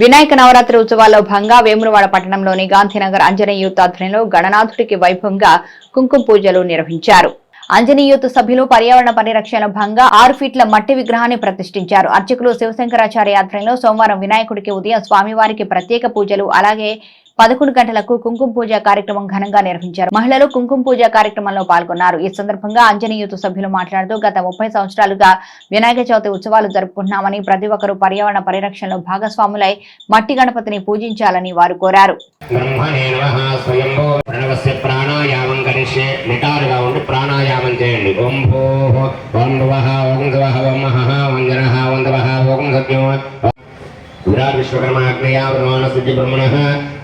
వినాయక నవరాత్రి ఉత్సవాల్లో భాగంగా వేములవాడ పట్టణంలోని గాంధీనగర్ ఆంజనేయ యూత్ ఆధ్వర్యంలో గణనాథుడికి వైభవంగా కుంకుమ పూజలు నిర్వహించారు. ఆంజనేయ యూత్ సభ్యులు పర్యావరణ పరిరక్షణలో భాగంగా 6 ఫీట్ల మట్టి విగ్రహాన్ని ప్రతిష్ఠించారు. అర్చకులు శివశంకరాచార్య ఆధ్వర్యంలో సోమవారం వినాయకుడికి ఉదయం స్వామివారికి ప్రత్యేక పూజలు అలాగే 11 గంటలకు కుంకుమ పూజ కార్యక్రమం ఘనంగా నిర్వహించారు. మహిళలు కుంకుమ పూజ కార్యక్రమంలో పాల్గొన్నారు. ఈ సందర్భంగా ఆంజనేయ యూత్ సభ్యులు మాట్లాడుతూ గత 30 సంవత్సరాలుగా వినాయక చవితి ఉత్సవాలు జరుపుకుంటున్నామని ప్రతి ఒక్కరూ పర్యావరణ పరిరక్షణలో భాగస్వాములై మట్టి గణపతిని పూజించాలని వారు కోరారు. विराट विश्वकर्माग्नयावमान सिद्धि ब्रह्मणः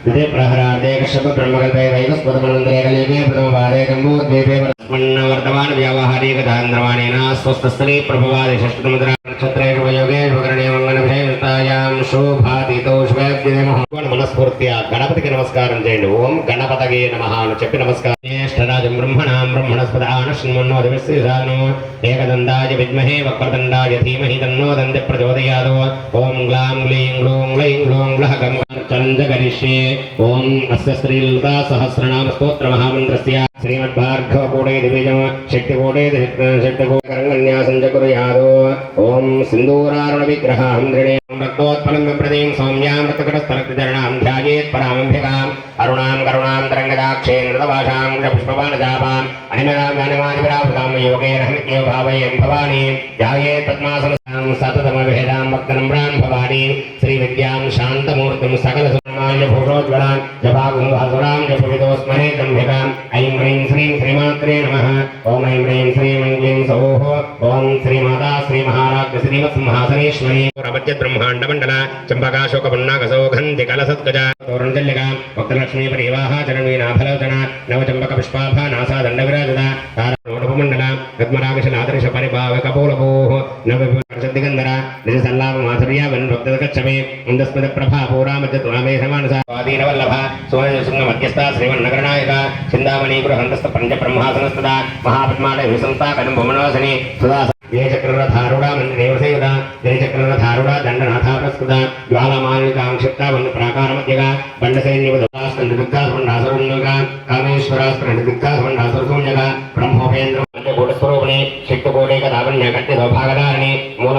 विदे प्रहरादे कश्यप ब्रह्मकल्पे वैवस्पतमनन्दरे कलियुगे प्रथमवादे कम्बोद्वीपे वर्तमान व्यावहारिक दान्द्रवाणेन स्वस्थस्थले प्रभवादि षष्ठतमद्रा नक्षत्रे शुभयोगे शुभकरणे मंगलविषयतायां शोभातीतो शुभयोगे महत्वं मनस्फूर्त्या गणपतिకి నమస్కారం చేయండి. ఓం గణపతగే నమః అని చెప్పి నమస్కారం. జ్యేష్ఠరాజం బ్రహ్మణాం బ్రహ్మణస్పదాన శృణ్వన్నో దివస్యసానో ఏకదండాయ విద్మహే వక్రదండాయ ధీమహి తన్నో దంతి ప్రచోదయాదో. ఓం గ్లాం గ్లీం గ్లూం గ్లైం గ్లూం గ్లహ గం చందగరిష్యే. ఓం అస్య శ్రీలతా సహస్రనామ స్తోత్ర మహామంత్రస్య श्रीमद्भार्गव कोडे दिव्यजम शक्ति कोडे शक्ति करंगन्यासं च कुर्यादो. ओम सिंदूरारुण विग्रहां दृढे रक्तोत्पलं प्रदीं सौम्यां रक्तकटस्थलचरणां ध्यायेत् परामम्भिकां अरुणां करुणां तरङ्गदाक्षे नृतभाषां च पुष्पबाणजापां अनिमनां ज्ञानमादिविरावृतां योगे रहमित्येव भावयेन् भवानी ध्यायेत् पद्मासनं सततमभेदां भक्तनम्रां भवानी श्रीविद्यां शान्तमूर्तिं सकलसुमाल्य भूषोज्वलां जपागुं भासुरां जपविदोस्महे गम्भिकां ऐं ह्रीं श्रीं श्रीमात्रे नमः. ओम ऐं ह्रीं श्रीं ऐं सौः. ओम श्रीमाता श्रीमहाराज श्रीमत्सिंहासनेश्वरी प्रपद्य ब्रह्मांड मंडल चंपकाशोक पुन्नाकसौगंधि कलसत्कज तोरणजल्लिका भक्तलक्ष्मी परिवाह चरणवीनाफलोचना नवचंपक पुष्पाभा नासा दंडविराजता तारणोपमंडल रत्मरागशलादृश परिभाव कपोलभूः नवविवर्षदिगंधर निज सल्लाभ माधुर्या वन भक्तकच्छमे इंदस्मद प्रभा पूरामध्य तुलामे समानसा स्वाधीनवल्लभ सोनसुंग मध्यस्था श्रीवन्नगरनायक चिंतामणि गृहंतस्थ पंच ब्रह्मासनस्तदा महापद्मालय विसंस्था कदम भुवनवासिनी सुधा ये चक्रधारुड़ा मंदेवसेवदा ये चक्रधारुड़ा दंडनाथा प्रस्कृता ज्वालामालिकांक्षिप्ता वन्न प्राकारमध्यगा बंडसैन्यवदास्कंददिग्धासुंडासुरन्नुगा कामेश्वरास्कंददिग्धासुंडासुरसून्यगा ब्रह्मोपेन्द्र पंचकूटस्वरूपिणी शक्तिकूटेकदावण्य कट्टिदोभागधारिणी मूल